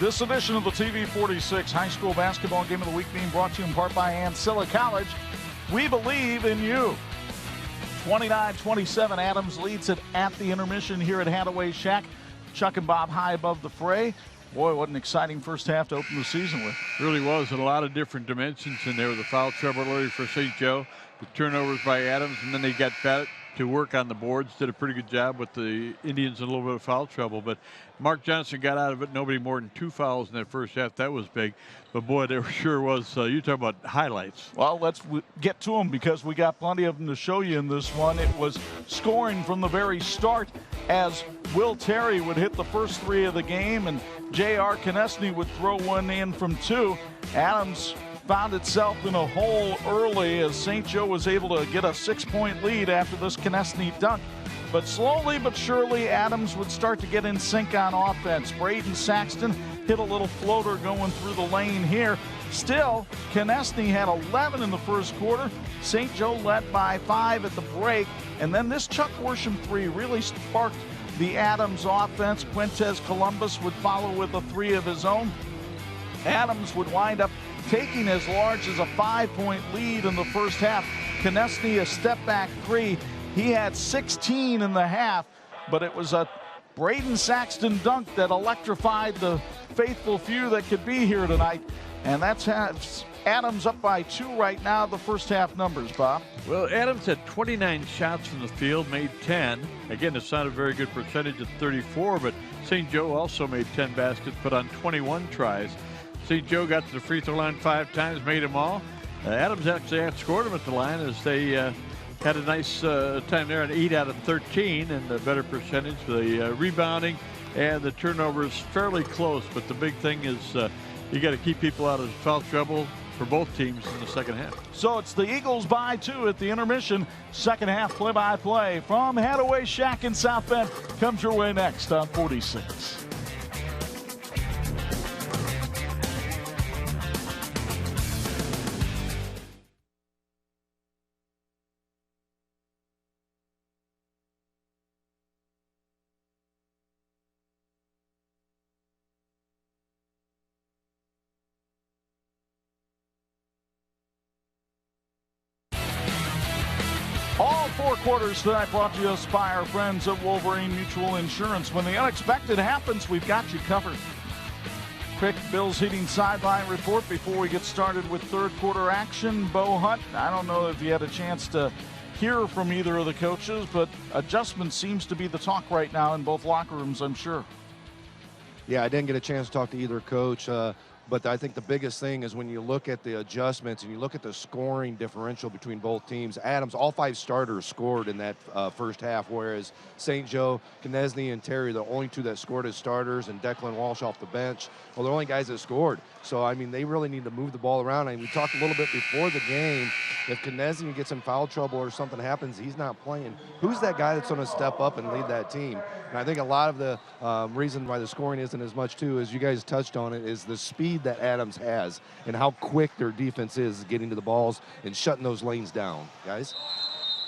This edition of the TV-46 High School Basketball Game of the Week being brought to you in part by Ancilla College. We believe in you. 29-27, Adams leads it at the intermission here at Hadaway Shack. Chuck and Bob high above the fray. Boy, what an exciting first half to open the season with. Really was, and a lot of different dimensions in there. The foul trouble early for St. Joe, the turnovers by Adams, and then they got back to work on the boards. Did a pretty good job with the Indians in a little bit of foul trouble. But Mark Johnson got out of it. Nobody more than 2 fouls in that first half. That was big. But boy, there sure was. You talk about highlights. Well, let's get to them because we got plenty of them to show you in this one. It was scoring from the very start as Will Terry would hit the first 3 of the game and J.R. Konechny would throw one in from 2. Adams found itself in a hole early as St. Joe was able to get a 6-point lead after this Konechny dunk. But slowly but surely, Adams would start to get in sync on offense. Braden Saxton hit a little floater going through the lane here. Still, Konechny had 11 in the first quarter. St. Joe led by 5 at the break. And then this Chuck Worsham 3 really sparked the Adams offense. Quintez Columbus would follow with a 3 of his own. Adams would wind up taking as large as a 5-point lead in the first half. Konechny a step back 3. He had 16 in the half, but it was a Braden Saxton dunk that electrified the faithful few that could be here tonight. And that's Adams up by 2 right now, the first half numbers, Bob. Well, Adams had 29 shots from the field, made 10. Again, it's not a very good percentage at 34, but St. Joe also made 10 baskets, but on 21 tries. St. Joe got to the free throw line 5 times, made them all. Adams actually outscored them at the line as they had a nice time there, an 8 out of 13 and a better percentage. The rebounding and the turnovers fairly close, but the big thing is you got to keep people out of foul trouble for both teams in the second half. So it's the Eagles by 2 at the intermission. Second half play-by-play from Hadaway Shack in South Bend comes your way next on 46. All 4 quarters tonight brought to you by our friends at Wolverine Mutual Insurance. When the unexpected happens, we've got you covered. Quick Bills Heating sideline report before we get started with third quarter action. Bo Hunt, I don't know if you had a chance to hear from either of the coaches, but adjustment seems to be the talk right now in both locker rooms, I'm sure. Yeah, I didn't get a chance to talk to either coach. But I think the biggest thing is when you look at the adjustments and you look at the scoring differential between both teams. Adams, all 5 starters scored in that first half, whereas St. Joe, Konechny, and Terry, the only 2 that scored as starters, and Declan Walsh off the bench, well, they're the only guys that scored. So, I mean, they really need to move the ball around. I mean, we talked a little bit before the game. If Konechny gets in foul trouble or something happens, he's not playing. Who's that guy that's going to step up and lead that team? And I think a lot of the reason why the scoring isn't as much, too, as you guys touched on it, is the speed that Adams has and how quick their defense is getting to the balls and shutting those lanes down, guys.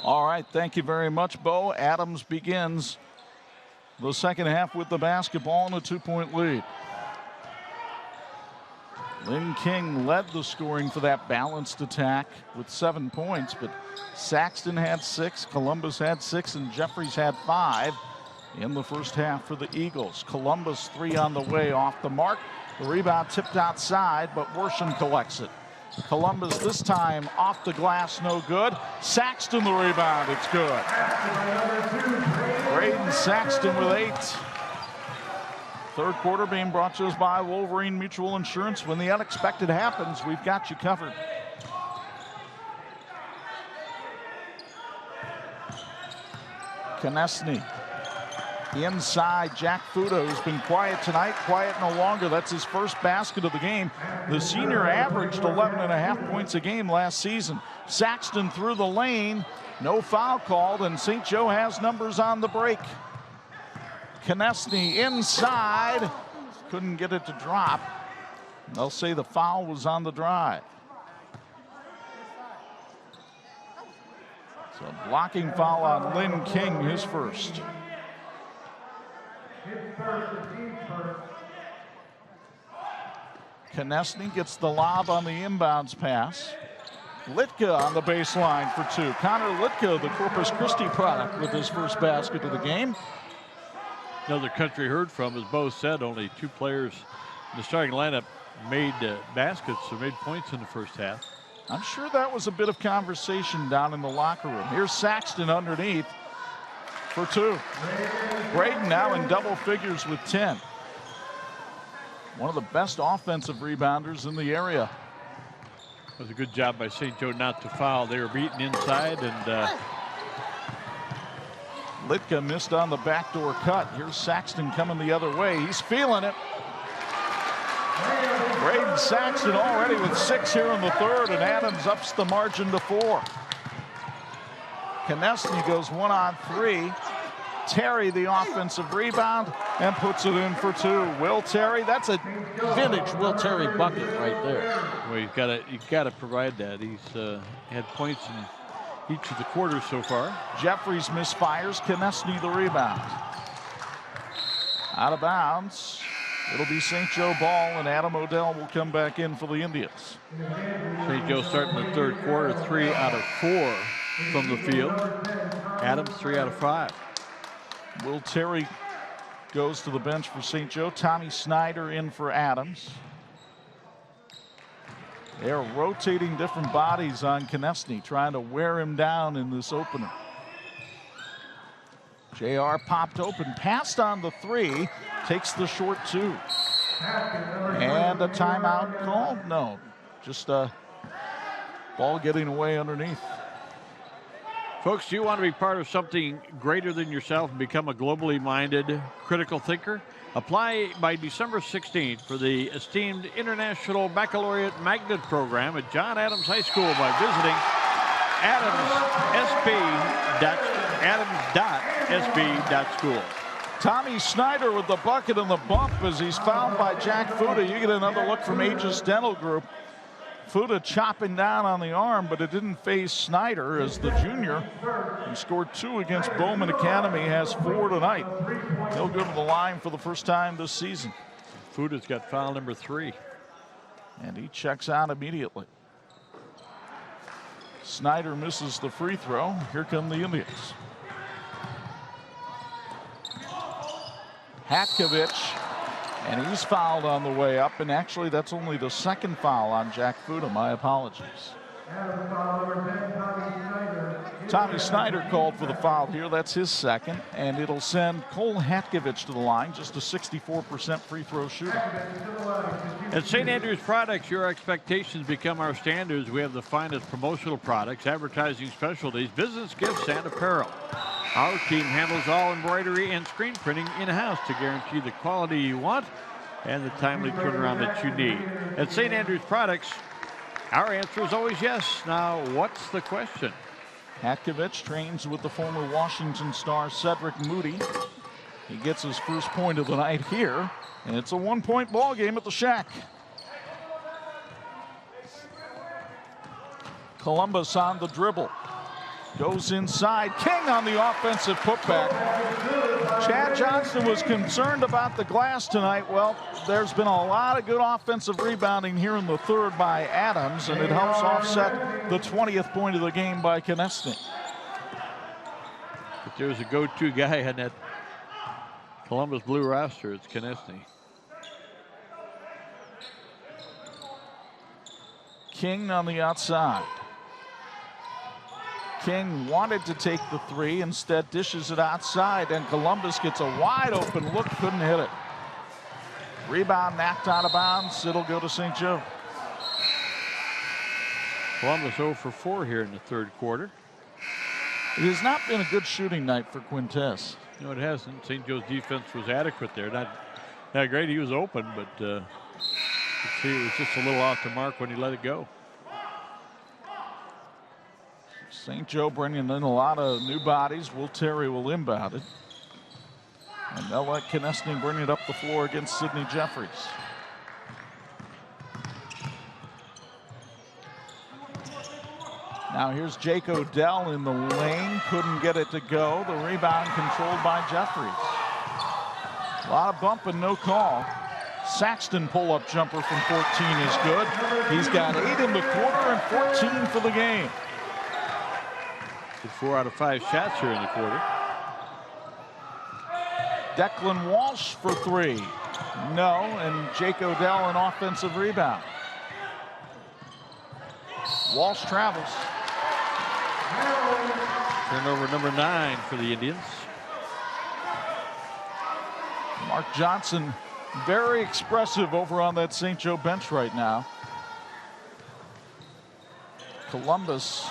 All right, thank you very much, Bo. Adams begins the second half with the basketball and a 2-point lead. Lynn King led the scoring for that balanced attack with 7 points, but Saxton had 6, Columbus had 6, and Jeffries had 5 in the first half for the Eagles. Columbus 3 on the way off the mark. The rebound tipped outside, but Worsham collects it. Columbus this time off the glass, no good. Saxton the rebound, it's good. Braden Saxton with 8. Third quarter being brought to us by Wolverine Mutual Insurance. When the unexpected happens, we've got you covered. Konechny inside. Jack Fudo, who's been quiet tonight, quiet no longer. That's his first basket of the game. The senior averaged 11.5 points a game last season. Saxton through the lane, no foul called, and St. Joe has numbers on the break. Konechny inside, couldn't get it to drop. They'll say the foul was on the drive. So blocking foul on Lynn King, his first. Konechny gets the lob on the inbounds pass. Litka on the baseline for two. Connor Litka, the Corpus Christi product, with his first basket of the game. Another country heard from, as Bo said, only 2 players in the starting lineup made baskets or made points in the first half. I'm sure that was a bit of conversation down in the locker room. Here's Saxton underneath for 2. Braden now in double figures with 10. One of the best offensive rebounders in the area. It was a good job by St. Joe not to foul. They were beaten inside, and Litka missed on the backdoor cut. Here's Saxton coming the other way. He's feeling it. Braden Saxton already with 6 here in the third, and Adams ups the margin to 4. Konechny goes 1 on 3. Terry the offensive rebound and puts it in for 2. Will Terry, that's a vintage Will Terry bucket right there. Well, you got to provide that. He's had points in each of the quarters so far. Jeffries misfires. Konechny the rebound. Out of bounds. It'll be St. Joe ball, and Adam Odell will come back in for the Indians. St. Joe starting the third quarter, 3 out of 4 from the field. Adams 3 out of 5. Will Terry goes to the bench for St. Joe. Tommy Snyder in for Adams. They're rotating different bodies on Konechny, trying to wear him down in this opener. JR popped open, passed on the 3, takes the short 2. And a timeout called? No, just a ball getting away underneath. Folks, do you want to be part of something greater than yourself and become a globally minded critical thinker? Apply by December 16th for the esteemed International Baccalaureate Magnet Program at John Adams High School by visiting adams.sb.school. Tommy Snyder with the bucket and the bump as he's fouled by Jack Fuda. You get another look from Aegis Dental Group. Fuda chopping down on the arm, but it didn't phase Snyder as the junior. He scored 2 against Bowman Academy, has 4 tonight. He'll go to the line for the first time this season. Fuda's got foul number 3. And he checks out immediately. Snyder misses the free throw. Here come the Indians. Hatkovich, and he's fouled on the way up, and actually that's only the second foul on Jack Fuda. My apologies. Tommy Snyder called for the foul here. That's his second, and it'll send Cole Hatkovich to the line, just a 64% free throw shooter. At St. Andrews Products, your expectations become our standards. We have the finest promotional products, advertising specialties, business gifts, and apparel. Our team handles all embroidery and screen printing in-house to guarantee the quality you want and the timely turnaround that you need. At St. Andrews Products, our answer is always yes. Now, what's the question? Hatkovich trains with the former Washington star Cedric Moody. He gets his first point of the night here, and it's a 1-point ball game at the Shack. Columbus on the dribble. Goes inside. King on the offensive putback. Chad Johnston was concerned about the glass tonight. Well, there's been a lot of good offensive rebounding here in the third by Adams, and it helps offset the 20th point of the game by Konechny. If there's a go-to guy on that Columbus Blue roster, it's Konechny. King on the outside. King wanted to take the 3, instead dishes it outside, and Columbus gets a wide open look, couldn't hit it. Rebound knocked out of bounds. It'll go to St. Joe. Columbus 0 for 4 here in the third quarter. It has not been a good shooting night for Quintez. No, it hasn't. St. Joe's defense was adequate there. Not great. He was open, but you could see it was just a little off the mark when he let it go. St. Joe bringing in a lot of new bodies. Will Terry will inbound it. And they'll let Konechny bring it up the floor against Sidney Jeffries. Now here's Jake Odell in the lane. Couldn't get it to go. The rebound controlled by Jeffries. A lot of bump and no call. Saxton pull-up jumper from 14 is good. He's got 8 in the quarter and 14 for the game. 4 out of 5 shots here in the quarter. Declan Walsh for 3. No, and Jake Odell an offensive rebound. Walsh travels. Turnover number 9 for the Indians. Mark Johnson very expressive over on that St. Joe bench right now. Columbus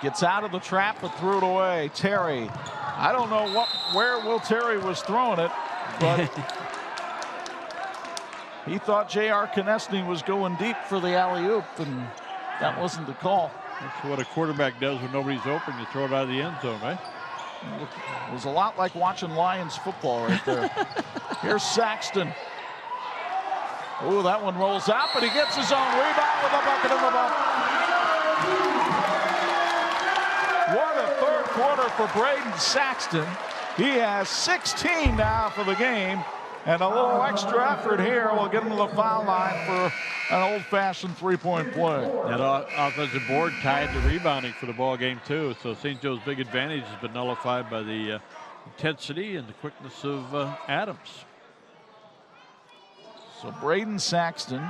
gets out of the trap but threw it away. Terry, I don't know where Will Terry was throwing it, but he thought J.R. Konechny was going deep for the alley-oop, and that wasn't the call. That's what a quarterback does when nobody's open. You throw it out of the end zone, right? It was a lot like watching Lions football right there. Here's Saxton. Oh, that one rolls out, but he gets his own rebound with a bucket in the bucket. What a third quarter for Braden Saxton. He has 16 now for the game, and a little extra effort here will get him to the foul line for an old-fashioned three-point play. That offensive board tied the rebounding for the ball game too. So St. Joe's big advantage has been nullified by the intensity and the quickness of Adams. So Braden Saxton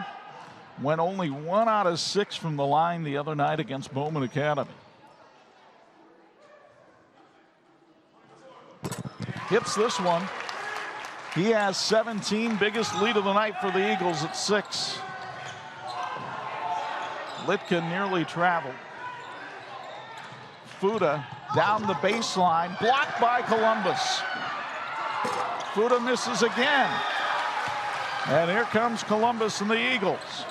went only 1 out of 6 from the line the other night against Bowman Academy. Hits this one. He has 17, biggest lead of the night for the Eagles at 6. Litka nearly traveled. Fuda down the baseline, blocked by Columbus. Fuda misses again. And here comes Columbus and the Eagles.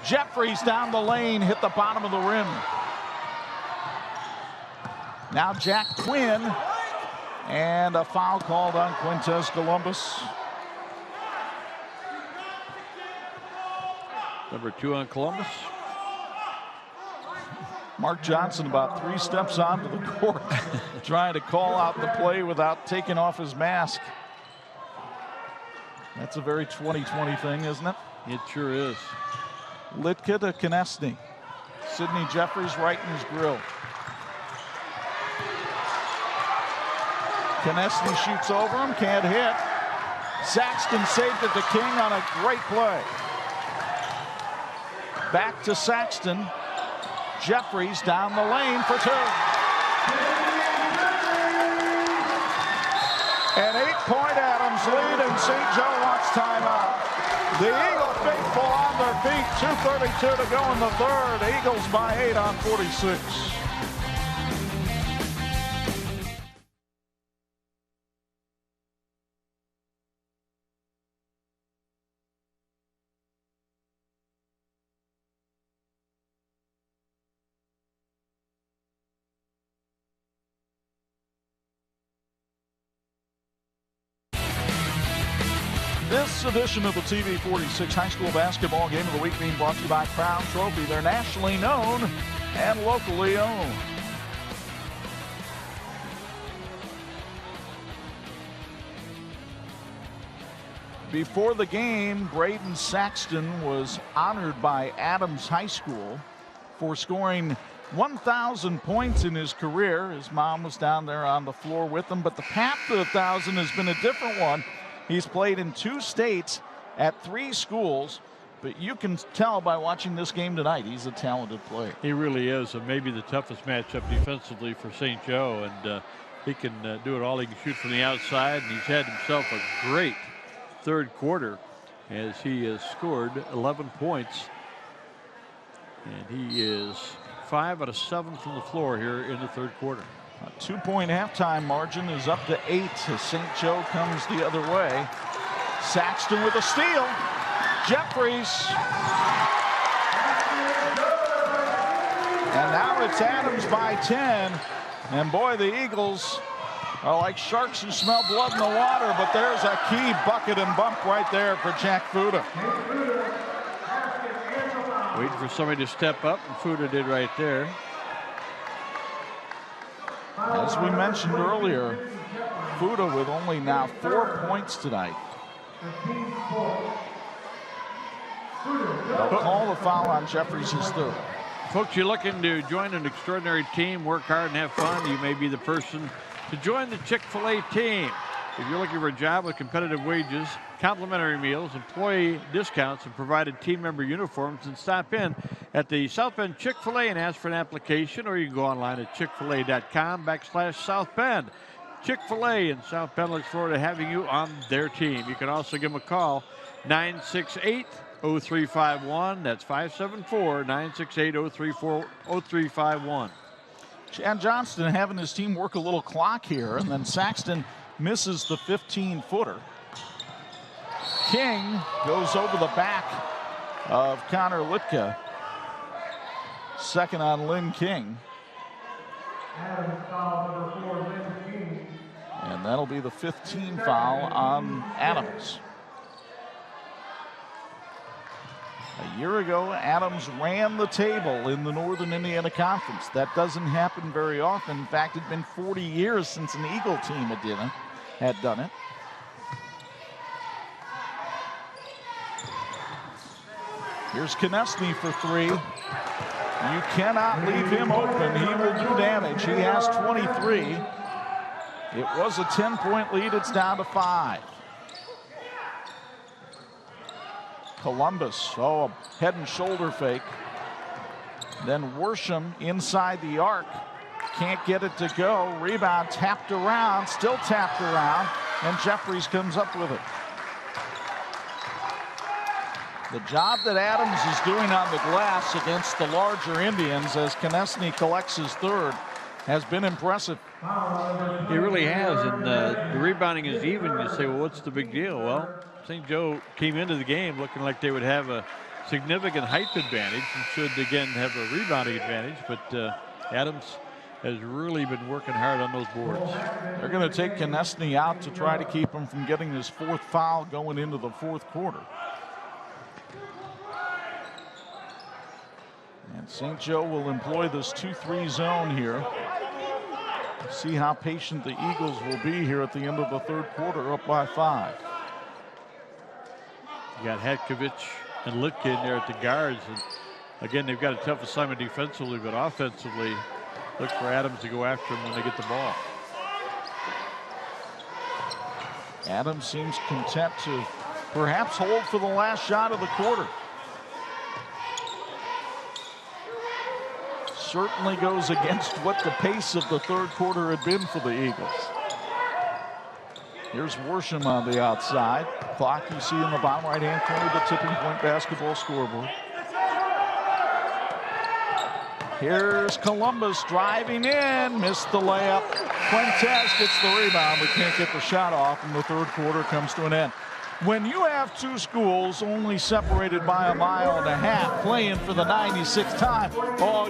Jeffries down the lane, hit the bottom of the rim. Now Jack Quinn, and a foul called on Quintez Columbus. Number 2 on Columbus. Mark Johnson about 3 steps onto the court, trying to call out the play without taking off his mask. That's a very 2020 thing, isn't it? It sure is. Litka to Konechny. Sidney Jeffries right in his grill. Konechny shoots over him, can't hit. Saxton saved it to King on a great play. Back to Saxton. Jeffries down the lane for 2. An 8-point Adams lead, and St. Joe wants timeout. The Eagle faithful on their feet. 2:32 to go in the third. Eagles by 8 on 46. This edition of the TV-46 High School Basketball Game of the Week being brought to you by Crown Trophy. They're nationally known and locally owned. Before the game, Braden Saxton was honored by Adams High School for scoring 1,000 points in his career. His mom was down there on the floor with him, but the path to 1,000 has been a different one. He's played in 2 states at 3 schools, but you can tell by watching this game tonight, he's a talented player. He really is, and maybe the toughest matchup defensively for St. Joe, and he can do it all. He can shoot from the outside, and he's had himself a great third quarter as he has scored 11 points, and he is 5 out of 7 from the floor here in the third quarter. A 2-point halftime margin is up to 8 as St. Joe comes the other way. Saxton with a steal. Jeffries. And now it's Adams by 10. And boy, the Eagles are like sharks who smell blood in the water, but there's a key bucket and bump right there for Jack Fuda. Waiting for somebody to step up, and Fuda did right there. As we mentioned earlier, Fuda with only now 4 points tonight. They'll call the foul on Jeffries' third. Folks, you're looking to join an extraordinary team, work hard and have fun, you may be the person to join the Chick-fil-A team. If you're looking for a job with competitive wages, complimentary meals, employee discounts, and provided team member uniforms, then stop in at the South Bend Chick-fil-A and ask for an application, or you can go online at chickfil-a.com/South Bend. Chick-fil-A in South Bend looks forward to having you on their team. You can also give them a call, 968-0351. That's 574-968-0351. Chad Johnston having his team work a little clock here, and then Saxton misses the 15-footer. King goes over the back of Connor Litka. Second on Lynn King. And that'll be the 15th foul on Adams. A year ago, Adams ran the table in the Northern Indiana Conference. That doesn't happen very often. In fact, it's been 40 years since an Eagle team had done it. Here's Konechny for three. You cannot leave him open. He will do damage. He has 23. It was a 10-point lead. It's down to 5. Columbus, a head and shoulder fake. Then Worsham inside the arc. Can't get it to go. Rebound tapped around, still tapped around, and Jeffries comes up with it. The job that Adams is doing on the glass against the larger Indians as Konechny collects his third has been impressive. He really has, and the rebounding is even. You say, well, what's the big deal? Well, St. Joe came into the game looking like they would have a significant height advantage and should, again, have a rebounding advantage, but Adams has really been working hard on those boards. They're going to take Konechny out to try to keep him from getting his 4th foul going into the 4th quarter. And St. Joe will employ this 2-3 zone here. See how patient the Eagles will be here at the end of the 3rd quarter, up by 5. You got Hatkovich and Litka in there at the guards. And again, they've got a tough assignment defensively, but offensively, look for Adams to go after him when they get the ball. Adams seems content to perhaps hold for the last shot of the quarter. Certainly goes against what the pace of the 3rd quarter had been for the Eagles. Here's Worsham on the outside. Clock you see in the bottom right-hand corner of the tipping point basketball scoreboard. Here's Columbus driving in, missed the layup. Fuentes gets the rebound, but can't get the shot off, and the 3rd quarter comes to an end. When you have two schools only separated by a mile and a half playing for the 96th time,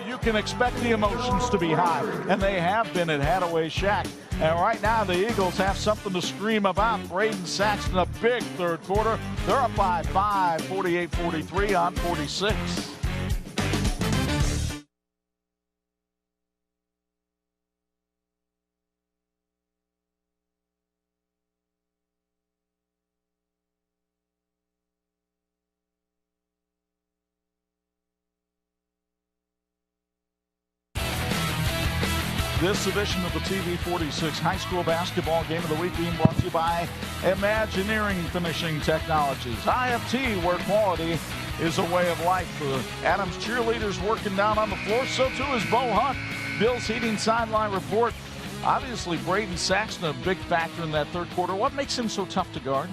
you can expect the emotions to be high. And they have been at Hadaway Shack. And right now the Eagles have something to scream about. Braden Saxton, a big 3rd quarter. They're up by 5, 48-43 on 46. This edition of the TV-46 High School Basketball Game of the Week being brought to you by Imagineering Finishing Technologies. IFT, where quality is a way of life. Adams cheerleaders working down on the floor. So too is Bo Hunt. Bill's Heating sideline report. Obviously, Braden Saxton, a big factor in that 3rd quarter. What makes him so tough to guard?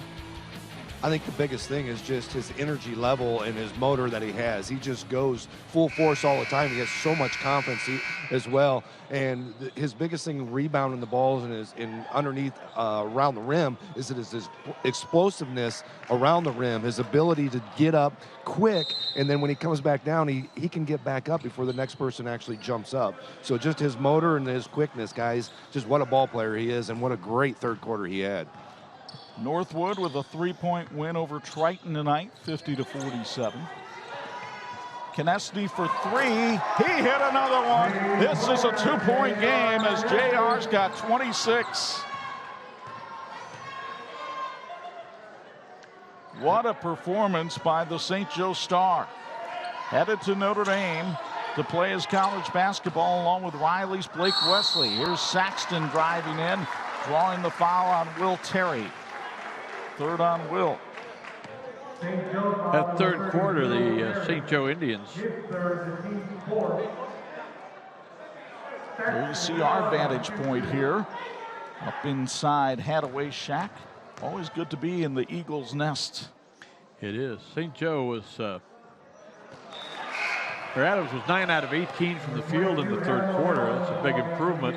I think the biggest thing is just his energy level and his motor that he has. He just goes full force all the time. He has so much confidence as well. And his biggest thing rebounding the balls and underneath around the rim is that his explosiveness around the rim, his ability to get up quick, and then when he comes back down, he can get back up before the next person actually jumps up. So just his motor and his quickness, guys, just what a ball player he is, and what a great 3rd quarter he had. Northwood with a 3-point win over Triton tonight, 50-47. Konechny for 3. He hit another one. This is a 2-point game as JR's got 26. What a performance by the St. Joe Star. Headed to Notre Dame to play his college basketball along with Riley's Blake Wesley. Here's Saxton driving in, drawing the foul on Will Terry. Third on Will. That third quarter, the St. Joe Indians. There you see our vantage point here. Up inside Hadaway Shack. Always good to be in the Eagles' nest. It is. St. Joe was, Adams was 9 out of 18 from the field in the third quarter. That's a big improvement.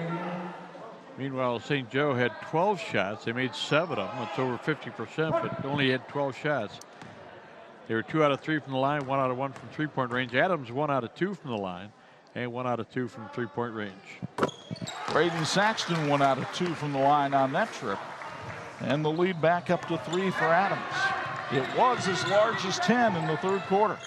Meanwhile, St. Joe had 12 shots. They made 7 of them. That's over 50%, but only had 12 shots. They were 2 out of 3 from the line, 1 out of 1 from three-point range. Adams 1 out of 2 from the line, and 1 out of 2 from three-point range. Braden Saxton 1 out of 2 from the line on that trip. And the lead back up to 3 for Adams. It was as large as 10 in the third quarter.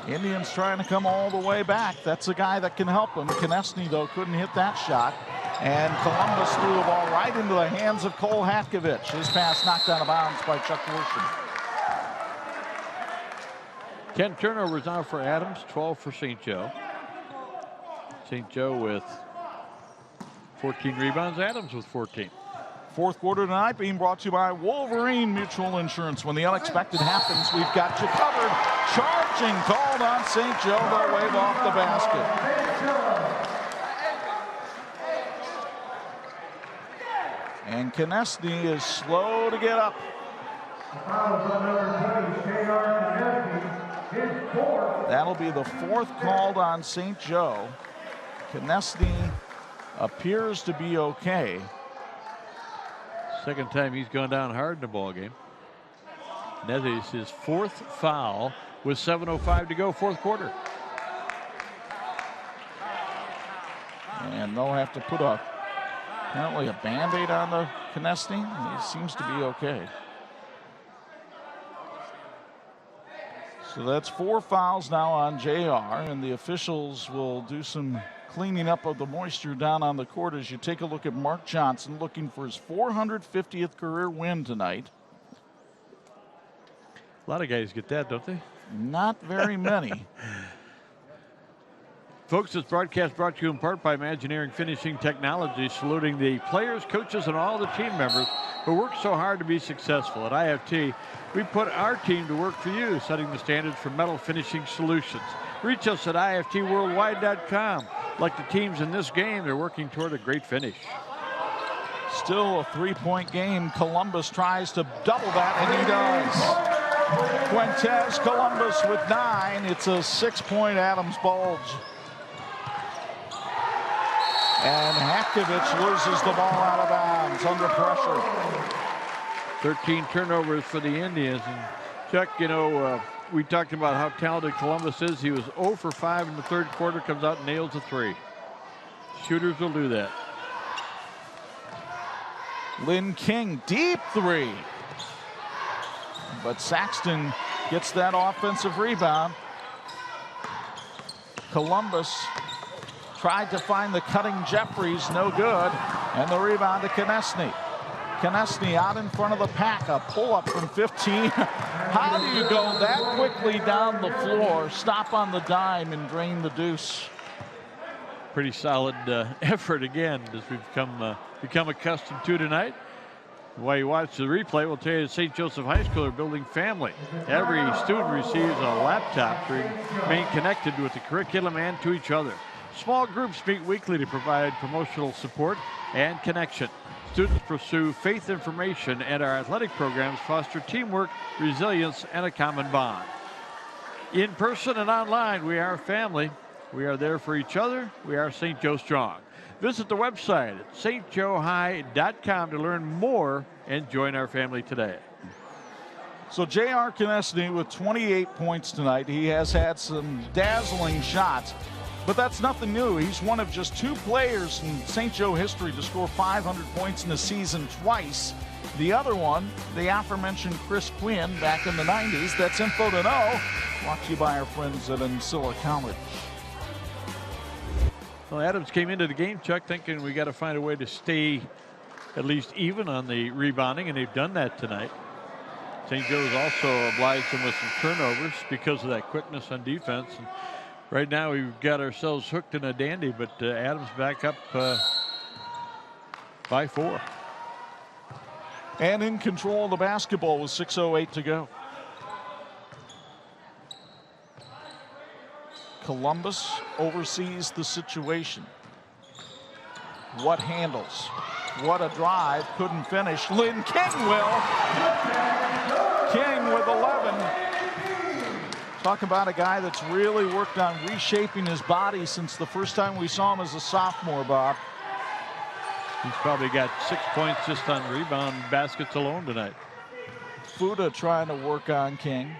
Indians trying to come all the way back. That's a guy that can help them. Konechny, though, couldn't hit that shot. And Columbus threw the ball right into the hands of Cole Hatkovich. His pass knocked out of bounds by Chuck Worsham. 10 turnovers now for Adams, 12 for St. Joe. St. Joe with 14 rebounds, Adams with 14. Fourth quarter tonight being brought to you by Wolverine Mutual Insurance. When the unexpected happens, we've got you covered. Charging called on St. Joe. They'll wave off the basket. And Konechny is slow to get up. That'll be the fourth called on St. Joe. Konechny appears to be okay. Second time he's gone down hard in the ball game. That is his fourth foul with 7:05 to go, fourth quarter. And they'll have to put apparently a Band-Aid on the Konechny. He seems to be okay. So that's 4 fouls now on JR, and the officials will do some cleaning up of the moisture down on the court as you take a look at Mark Johnson looking for his 450th career win tonight. A lot of guys get that, don't they? Not very many. Folks, this broadcast brought to you in part by Imagineering Finishing Technology, saluting the players, coaches, and all the team members who work so hard to be successful. At IFT, we put our team to work for you, setting the standards for metal finishing solutions. Reach us at IFTworldwide.com. Like the teams in this game, they're working toward a great finish. Still a three-point game. Columbus tries to double that, and he does. Fuentes Columbus with 9. It's a 6-point Adams bulge. And Hatkovich loses the ball out of bounds under pressure. 13 turnovers for the Indians. And Chuck, you know, we talked about how talented Columbus is. He was 0 for 5 in the third quarter, comes out and nails a 3. Shooters will do that. Lynn King, deep 3. But Saxton gets that offensive rebound. Columbus tried to find the cutting Jeffries, no good. And the rebound to Konechny. Konechny out in front of the pack, a pull-up from 15. How do you go that quickly down the floor, stop on the dime, and drain the deuce? Pretty solid effort again, as we've become accustomed to tonight. While you watch the replay, we'll tell you that St. Joseph High School are building family. Every student receives a laptop to remain connected with the curriculum and to each other. Small groups meet weekly to provide promotional support and connection. Students pursue faith information, and our athletic programs foster teamwork, resilience, and a common bond. In person and online, we are family. We are there for each other. We are St. Joe Strong. Visit the website at stjoehigh.com to learn more and join our family today. So J.R. Konechny with 28 points tonight. He has had some dazzling shots, but that's nothing new. He's one of just 2 players in St. Joe history to score 500 points in a season twice. The other one, the aforementioned Chris Quinn back in the 90s. That's Info to Know, brought to you by our friends at Ancilla College. Well, Adams came into the game, Chuck, thinking we got to find a way to stay at least even on the rebounding, and they've done that tonight. St. Joe's also obliged them with some turnovers because of that quickness on defense. And right now we've got ourselves hooked in a dandy, but Adams back up by 4. And in control of the basketball with 6:08 to go. Columbus oversees the situation. What handles? What a drive. Couldn't finish. Lynn King will. King with 11. Talk about a guy that's really worked on reshaping his body since the first time we saw him as a sophomore, Bob. He's probably got 6 points just on rebound baskets alone tonight. Fuda trying to work on King.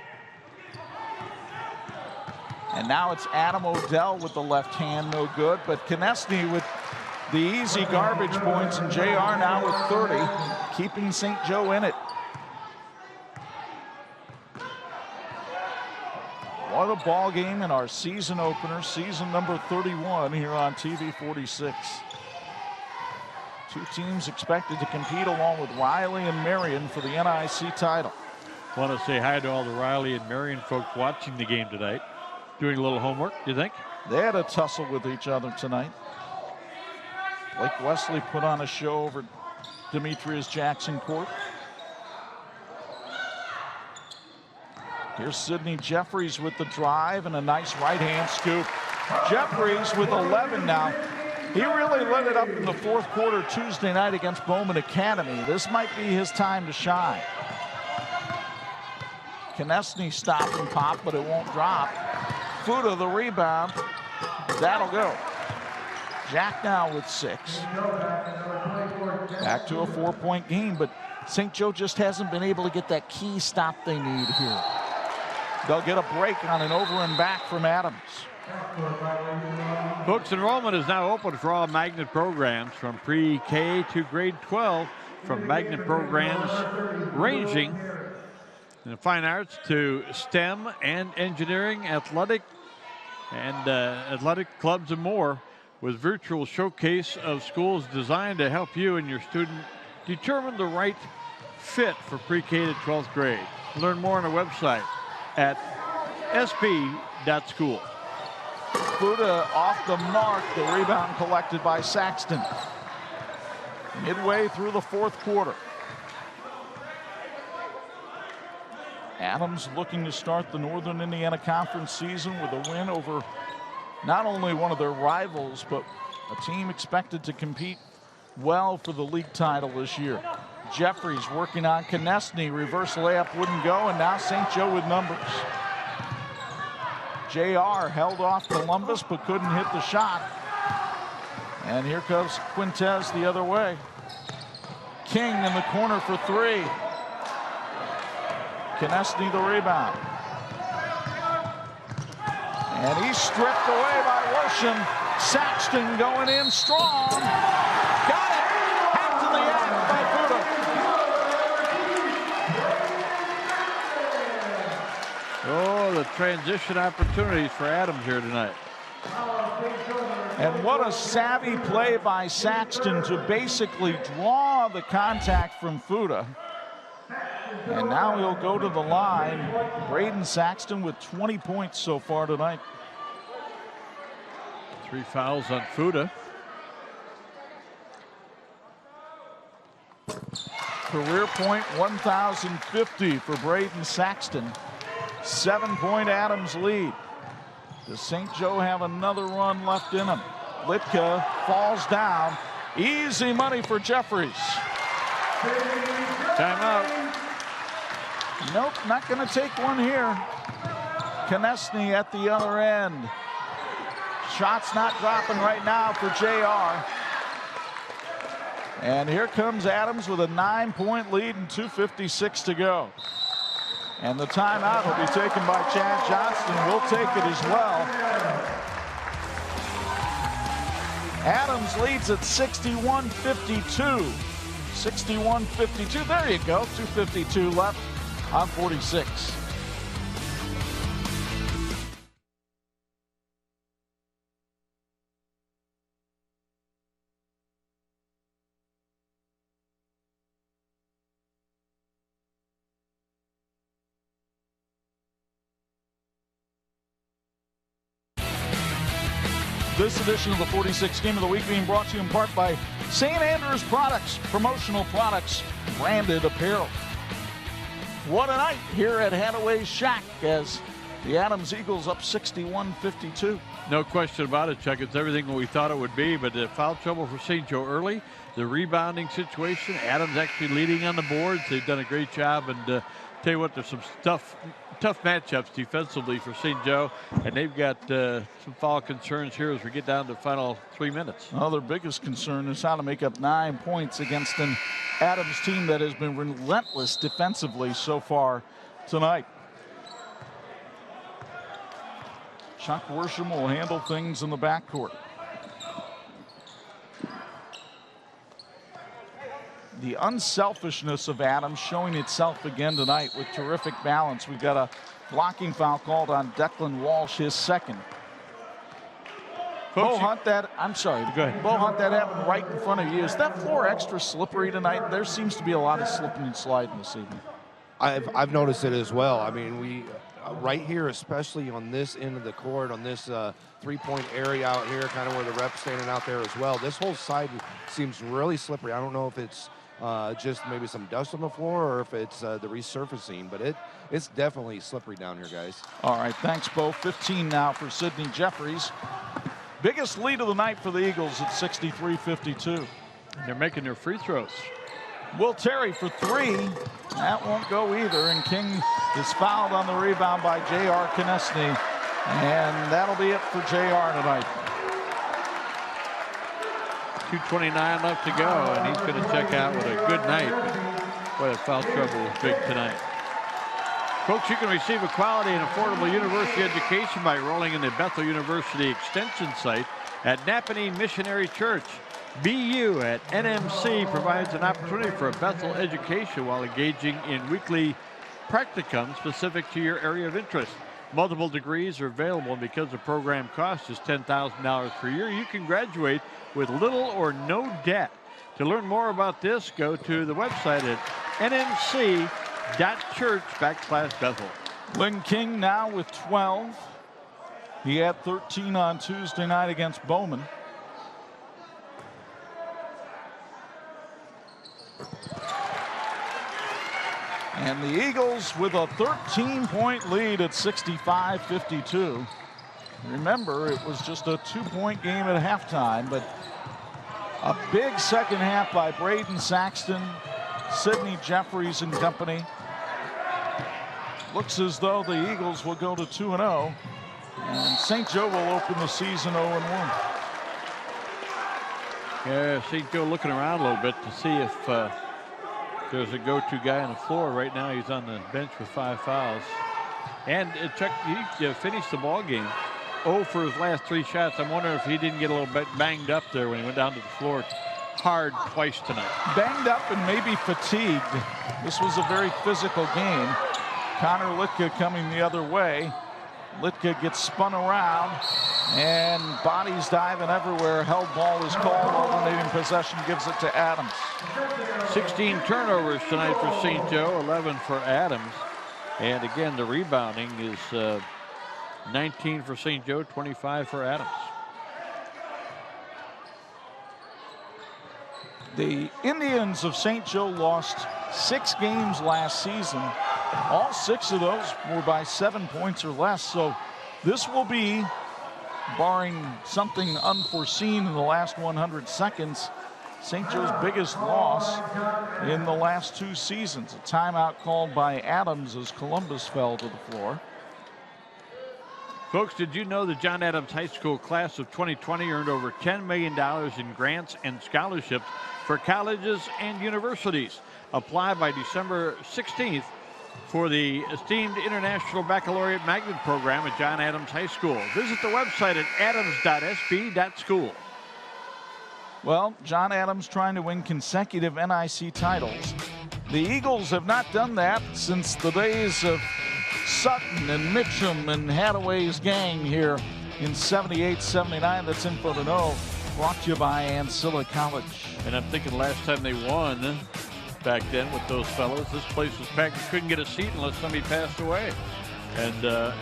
And now it's Adam Odell with the left hand, no good. But Konechny with the easy garbage points, and JR now with 30, keeping St. Joe in it. What a ball game in our season opener, season number 31 here on TV-46. Two teams expected to compete along with Riley and Marion for the NIC title. Want to say hi to all the Riley and Marion folks watching the game tonight. Doing a little homework, you think? They had a tussle with each other tonight. Blake Wesley put on a show over Demetrius Jackson Court. Here's Sidney Jeffries with the drive and a nice right-hand scoop. Jeffries with 11 now. He really lit it up in the fourth quarter Tuesday night against Bowman Academy. This might be his time to shine. Konechny stopped and popped, but it won't drop. Fuda the rebound. That'll go. Jack now with 6. Back to a 4-point game, but St. Joe just hasn't been able to get that key stop they need here. They'll get a break on an over and back from Adams. Folks, enrollment is now open for all magnet programs from pre-K to grade 12, from magnet programs ranging in the fine arts to STEM and engineering, athletic clubs and more, with virtual showcase of schools designed to help you and your student determine the right fit for pre-K to 12th grade. Learn more on our website at sp.school. Fuda off the mark, the rebound collected by Saxton. Midway through the fourth quarter. Adams looking to start the Northern Indiana Conference season with a win over not only one of their rivals, but a team expected to compete well for the league title this year. Jeffries working on Konechny, reverse layup wouldn't go, and now St. Joe with numbers. JR held off Columbus but couldn't hit the shot. And here comes Quintez the other way. King in the corner for 3. Konechny the rebound. And he's stripped away by Worsham. Saxton going in strong. Got it. Hat to the act by Fuda. Oh, the transition opportunities for Adams here tonight. And what a savvy play by Saxton to basically draw the contact from Fuda. And now he'll go to the line. Braden Saxton with 20 points so far tonight. 3 fouls on Fuda. Career point 1,050 for Braden Saxton. 7-point Adams lead. Does St. Joe have another run left in him? Litka falls down. Easy money for Jeffries. Timeout. Nope, not going to take one here. Konechny at the other end. Shots not dropping right now for JR. And here comes Adams with a 9-point lead and 2:56 to go. And the timeout will be taken by Chad Johnston. We'll take it as well. Adams leads at 61-52. 61-52. There you go. 2:52 left on 46. This edition of the 46 Game of the Week being brought to you in part by St. Andrews Products, promotional products, branded apparel. What a night here at Hadaway's Shack as the Adams Eagles up 61-52. No question about it, Chuck. It's everything we thought it would be, but foul trouble for St. Joe early. The rebounding situation, Adams actually leading on the boards. They've done a great job, and tell you what, there's some tough matchups defensively for St. Joe, and they've got some foul concerns here as we get down to the final 3 minutes. Well, their biggest concern is how to make up 9 points against an Adams team that has been relentless defensively so far tonight. Chuck Worsham will handle things in the backcourt. The unselfishness of Adams showing itself again tonight with terrific balance. We've got a blocking foul called on Declan Walsh, his second. Folks, Bo Hunt, that happened right in front of you. Is that floor extra slippery tonight? There seems to be a lot of slipping and sliding this evening. I've noticed it as well. I mean, we right here, especially on this end of the court, on this three-point area out here, kind of where the ref's standing out there as well. This whole side seems really slippery. I don't know if it's just maybe some dust on the floor or if it's the resurfacing, but it's definitely slippery down here, guys. All right, thanks, Bo. 15 now for Sidney Jeffries. Biggest lead of the night for the Eagles at 63-52. They're making their free throws. Will Terry for 3. That won't go either, and King is fouled on the rebound by J.R. Konechny, and that'll be it for J.R. tonight. 2:29 left to go, and he's going to check out with a good night. Boy, that foul trouble was big tonight. Folks, you can receive a quality and affordable university education by enrolling in the Bethel University Extension site at Napanee Missionary Church. BU at NMC provides an opportunity for a Bethel education while engaging in weekly practicum specific to your area of interest. Multiple degrees are available, and because the program cost is $10,000 per year, you can graduate with little or no debt. To learn more about this, go to the website at nmc.church/Bethel. Lynn King now with 12. He had 13 on Tuesday night against Bowman. And the Eagles with a 13-point lead at 65-52. Remember, it was just a 2-point game at halftime, but a big second half by Braden Saxton, Sidney Jeffries and company. Looks as though the Eagles will go to 2-0, and St. Joe will open the season 0-1. Yeah, St. Joe looking around a little bit to see if there's a go-to guy on the floor. Right now, he's on the bench with 5 fouls. And Chuck, he finished the ball game 0 for his last 3 shots. I'm wondering if he didn't get a little bit banged up there when he went down to the floor hard twice tonight. Banged up and maybe fatigued. This was a very physical game. Connor Litka coming the other way. Litka gets spun around, and bodies diving everywhere. Held ball is called. Alternating possession gives it to Adams. 16 turnovers tonight for St. Joe, 11 for Adams. And again, the rebounding is 19 for St. Joe, 25 for Adams. The Indians of St. Joe lost 6 games last season. All 6 of those were by 7 points or less. So this will be, barring something unforeseen in the last 100 seconds, St. Joe's biggest loss in the last 2 seasons. A timeout called by Adams as Columbus fell to the floor. Folks, did you know the John Adams High School class of 2020 earned over $10 million in grants and scholarships for colleges and universities? Apply by December 16th for the esteemed International Baccalaureate Magnet Program at John Adams High School. Visit the website at adams.sb.school. Well, John Adams trying to win consecutive NIC titles. The Eagles have not done that since the days of Sutton and Mitchum and Hadaway's gang here in 78-79. That's info to know. Brought to you by Ancilla College. And I'm thinking last time they won back then with those fellows, this place was packed. You couldn't get a seat unless somebody passed away. And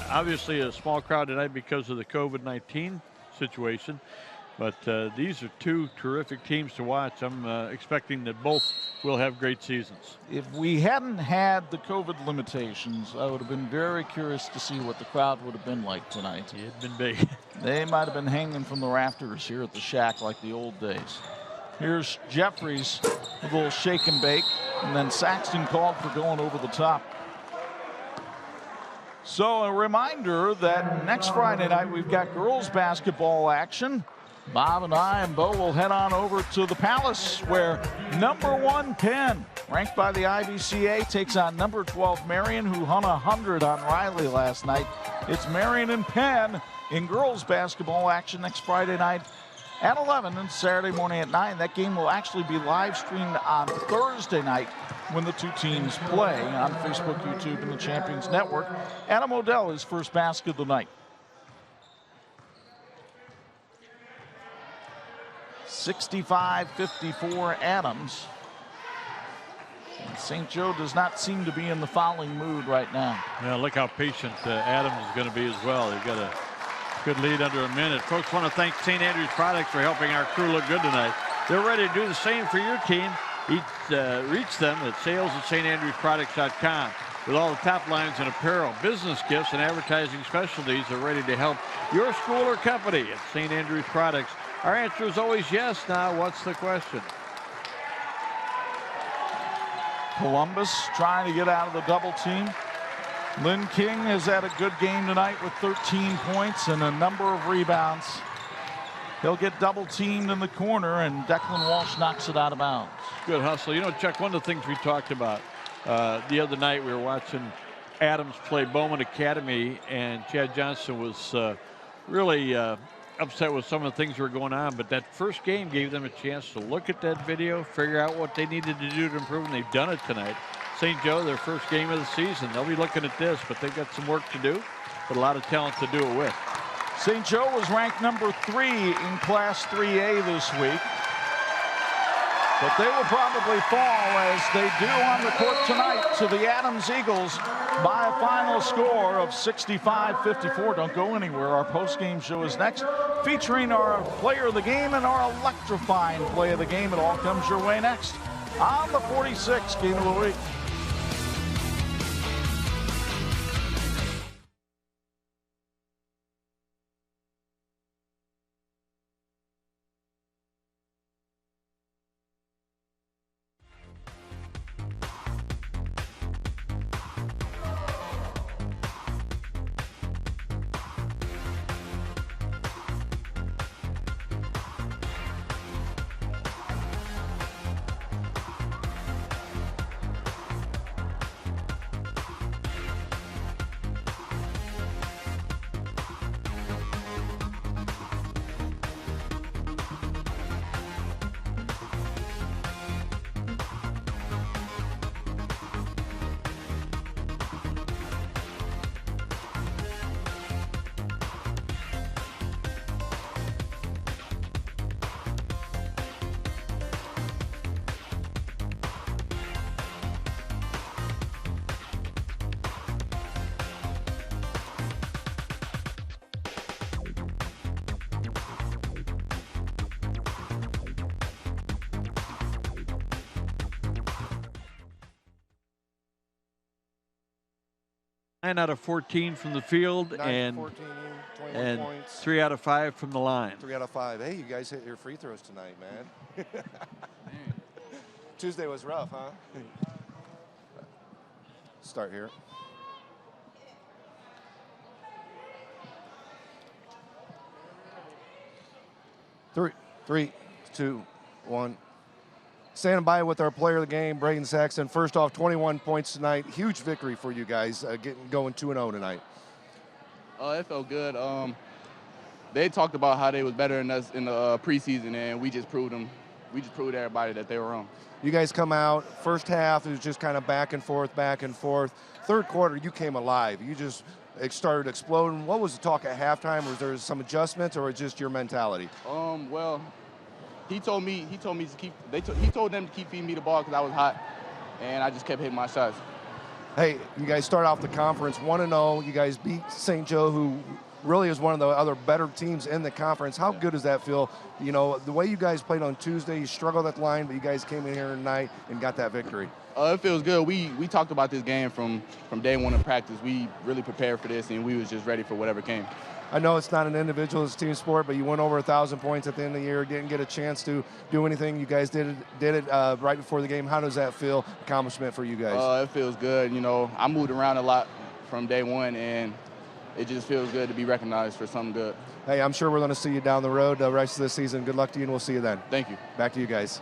obviously a small crowd tonight because of the COVID-19 situation. But these are two terrific teams to watch. I'm expecting that both will have great seasons. If we hadn't had the COVID limitations, I would have been very curious to see what the crowd would have been like tonight. It'd been big. They might have been hanging from the rafters here at the Shack like the old days. Here's Jeffries with a little shake and bake, and then Saxton called for going over the top. So a reminder that next Friday night we've got girls basketball action. Bob and I and Bo will head on over to the Palace, where number 1 Penn, ranked by the IBCA, takes on number 12 Marion, who hung 100 on Riley last night. It's Marion and Penn in girls basketball action next Friday night at 11 and Saturday morning at 9. That game will actually be live streamed on Thursday night when the two teams play on Facebook, YouTube, and the Champions Network. Adam Odell, his first basket of the night. 65-54 Adams. And St. Joe does not seem to be in the fouling mood right now. Yeah, look how patient Adams is going to be as well. They've got a good lead under a minute. Folks, want to thank St. Andrews Products for helping our crew look good tonight. They're ready to do the same for your team. Reach them at sales@standrewsproducts.com. With all the top lines in apparel, business gifts, and advertising specialties, are ready to help your school or company at St. Andrews Products. Our answer is always yes. Now, what's the question? Columbus trying to get out of the double team. Lynn King has had a good game tonight with 13 points and a number of rebounds. He'll get double teamed in the corner, and Declan Walsh knocks it out of bounds. Good hustle. You know, Chuck, one of the things we talked about the other night, we were watching Adams play Bowman Academy, and Chad Johnson was really upset with some of the things that were going on, but that first game gave them a chance to look at that video, figure out what they needed to do to improve, and they've done it tonight. St. Joe, their first game of the season, they'll be looking at this, but they've got some work to do, but a lot of talent to do it with. St. Joe was ranked number 3 in Class 3A this week, but they will probably fall, as they do on the court tonight, to the Adams Eagles by a final score of 65-54. Don't go anywhere. Our post-game show is next, featuring our player of the game and our electrifying play of the game. It all comes your way next on the 46 Game of the Week. Nine out of 14 from the field, 9 and 14, 21 points. 3 out of 5 from the line. 3 out of 5. Hey, you guys hit your free throws tonight, man. Tuesday was rough, huh? Start here. Three, 2, 1. Standing by with our player of the game, Braden Saxton. First off, 21 points tonight. Huge victory for you guys, going 2-0 tonight. It felt good. They talked about how they was better than us in the preseason, and we just proved them. We just proved everybody that they were wrong. You guys come out. First half, it was just kind of back and forth, back and forth. Third quarter, you came alive. You just started exploding. What was the talk at halftime? Was there some adjustments, or was it just your mentality? Well, he told them to keep feeding me the ball because I was hot, and I just kept hitting my shots. Hey, you guys start off the conference 1-0. You guys beat St. Joe, who really is one of the other better teams in the conference. How good does that feel? You know, the way you guys played on Tuesday, you struggled at the line, but you guys came in here tonight and got that victory. It feels good. We talked about this game from day one in practice. We really prepared for this, and we was just ready for whatever came. I know it's not an individual, it's a team sport, but you went over 1,000 points at the end of the year, didn't get a chance to do anything. You guys did it right before the game. How does that feel, accomplishment for you guys? It feels good. You know, I moved around a lot from day one, and it just feels good to be recognized for something good. Hey, I'm sure we're going to see you down the road the rest of the season. Good luck to you, and we'll see you then. Thank you. Back to you guys.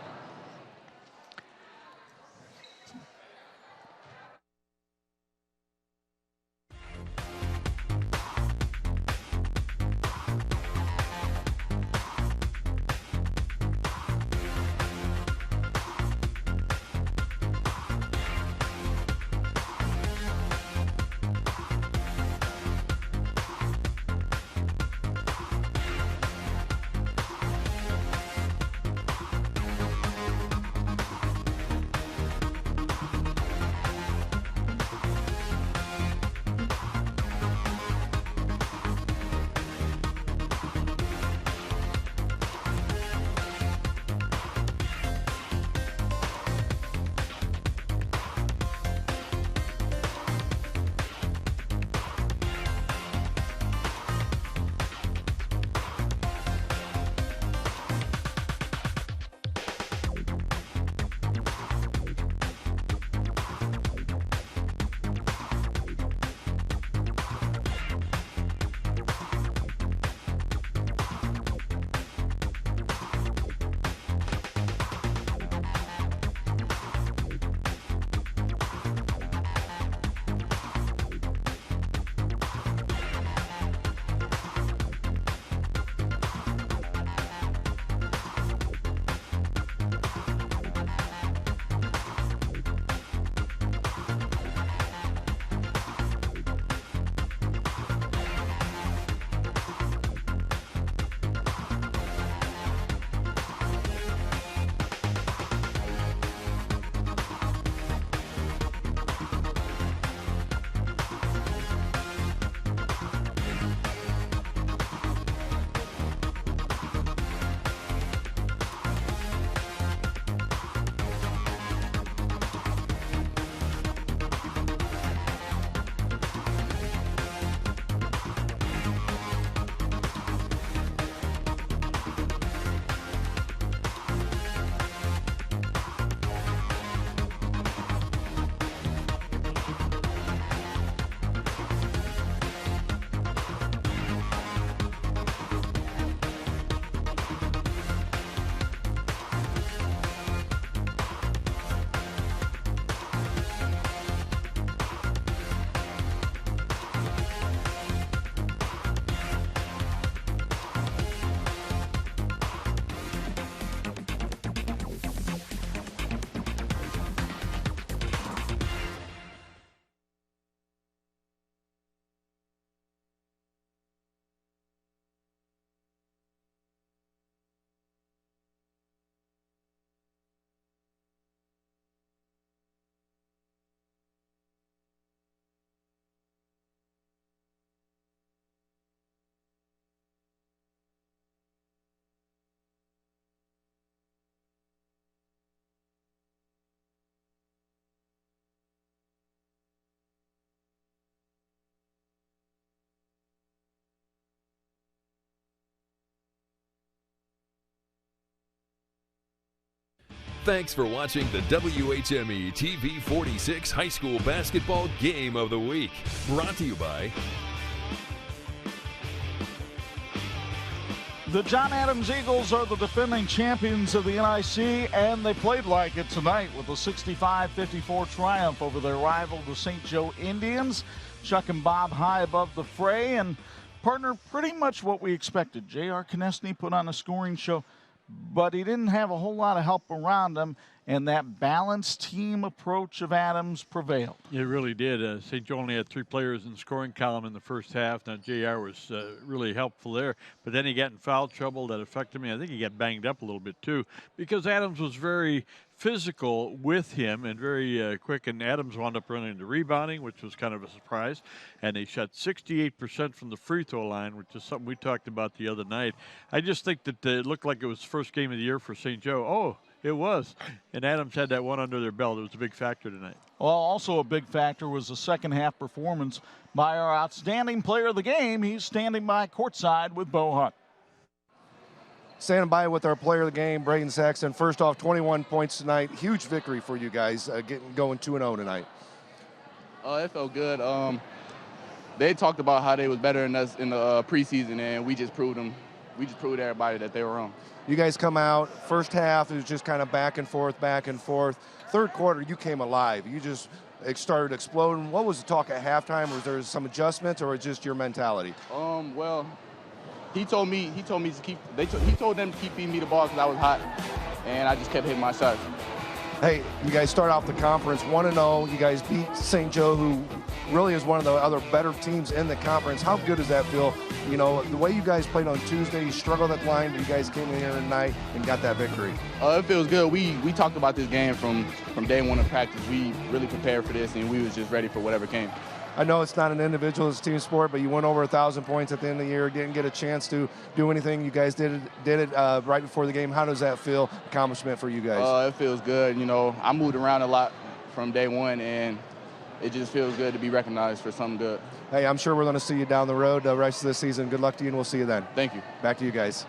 Thanks for watching the WHME TV-46 High School Basketball Game of the Week. Brought to you by The John Adams Eagles are the defending champions of the NIC, and they played like it tonight with a 65-54 triumph over their rival, the St. Joe Indians. Chuck and Bob high above the fray, and partner, pretty much what we expected. J.R. Konechny put on a scoring show, but he didn't have a whole lot of help around him, and that balanced team approach of Adams prevailed. It really did. St. Joe only had 3 players in the scoring column in the first half. Now, JR was really helpful there, but then he got in foul trouble that affected me. I think he got banged up a little bit too, because Adams was very physical with him and very quick, and Adams wound up running into rebounding, which was kind of a surprise, and they shot 68% from the free throw line, which is something we talked about the other night. I just think that it looked like it was the first game of the year for St. Joe. Oh, it was. And Adams had that one under their belt. It was a big factor tonight. Well, also a big factor was the second half performance by our outstanding player of the game. He's standing by courtside with Bo Hunt. Standing by with our player of the game, Braden Saxton. First off, 21 points tonight. Huge victory for you guys, going 2-0 tonight. It felt good. They talked about how they was better than us in the preseason, and we just proved them. We just proved everybody that they were wrong. You guys come out, first half, it was just kind of back and forth, back and forth. Third quarter, you came alive. You just started exploding. What was the talk at halftime? Was there some adjustments, or just your mentality? Well, he told me to keep. He told them to keep feeding me the ball because I was hot, and I just kept hitting my shots. Hey, you guys start off the conference 1-0. You guys beat St. Joe, who really is one of the other better teams in the conference. How good does that feel? You know, the way you guys played on Tuesday, you struggled at the line, but you guys came in here tonight and got that victory. It feels good. We talked about this game from day one of practice. We really prepared for this, and we was just ready for whatever came. I know it's not an individual, it's a team sport, but you went over 1,000 points at the end of the year, didn't get a chance to do anything. You guys did it right before the game. How does that feel, accomplishment for you guys? It feels good. You know, I moved around a lot from day one, and it just feels good to be recognized for something good. Hey, I'm sure we're going to see you down the road the rest of the season. Good luck to you, and we'll see you then. Thank you. Back to you guys.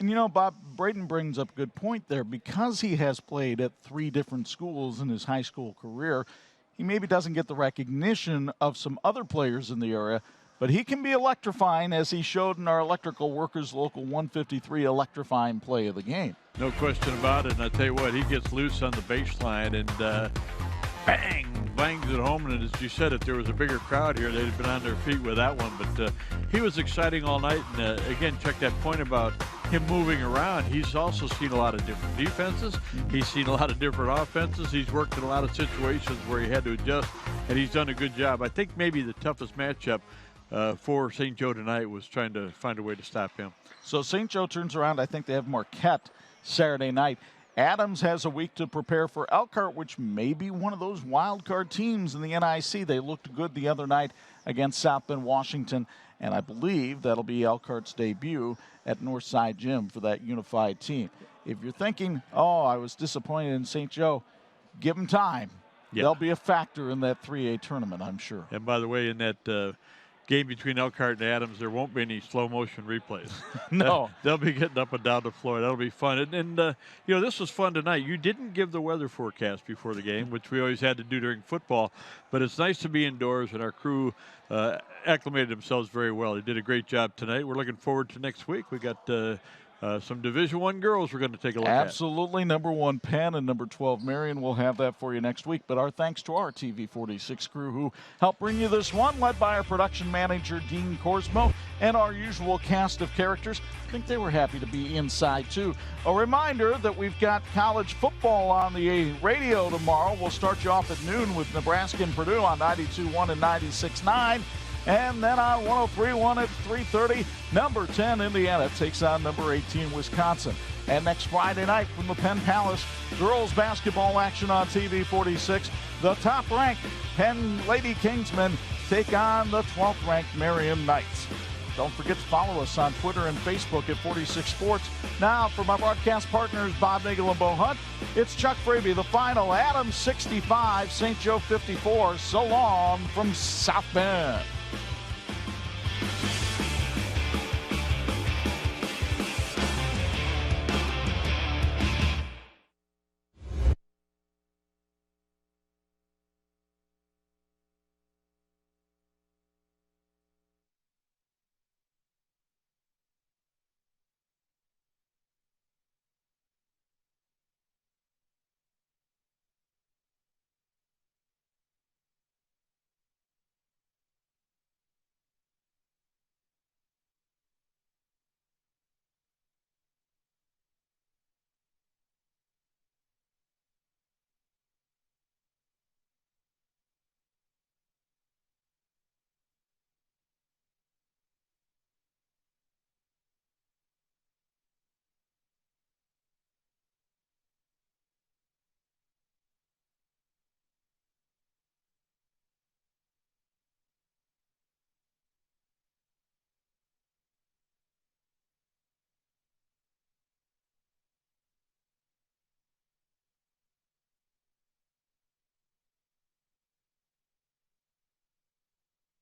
And you know, Bob, Braden brings up a good point there. Because he has played at 3 different schools in his high school career, he maybe doesn't get the recognition of some other players in the area, but he can be electrifying, as he showed in our Electrical Workers Local 153 electrifying play of the game. No question about it. And I tell you what, he gets loose on the baseline and bang, bangs it home. And as you said, if there was a bigger crowd here, they'd have been on their feet with that one. But he was exciting all night. And again, check that point about him moving around. He's also seen a lot of different defenses. He's seen a lot of different offenses. He's worked in a lot of situations where he had to adjust, and he's done a good job. I think maybe the toughest matchup for St. Joe tonight was trying to find a way to stop him. So St. Joe turns around. I think they have Marquette Saturday night. Adams has a week to prepare for Elkhart, which may be one of those wild card teams in the NIC. They looked good the other night against South Bend, Washington, and I believe that'll be Elkhart's debut at Northside Gym for that unified team. If you're thinking, oh, I was disappointed in St. Joe, give them time. Yeah. They'll be a factor in that 3A tournament, I'm sure. And by the way, in that game between Elkhart and Adams, there won't be any slow motion replays. No. They'll be getting up and down the floor. That'll be fun. And you know, this was fun tonight. You didn't give the weather forecast before the game, which we always had to do during football, but it's nice to be indoors, and our crew acclimated themselves very well. They did a great job tonight. We're looking forward to next week. We got some Division I girls we're going to take a look at. Absolutely. Number 1 Penn and number 12 Marion. We'll have that for you next week. But our thanks to our TV-46 crew who helped bring you this one, led by our production manager, Dean Korsmo, and our usual cast of characters. I think they were happy to be inside, too. A reminder that we've got college football on the radio tomorrow. We'll start you off at noon with Nebraska and Purdue on 92.1 and 96.9. And then on 103.1 at 3:30, number 10 Indiana takes on number 18 Wisconsin. And next Friday night from the Penn Palace, girls basketball action on TV-46. The top-ranked Penn Lady Kingsmen take on the 12th-ranked Marion Knights. Don't forget to follow us on Twitter and Facebook at 46 Sports. Now, for my broadcast partners, Bob Nagel and Bo Hunt, it's Chuck Fraby. The final, Adams 65, St. Joe 54. So long from South Bend.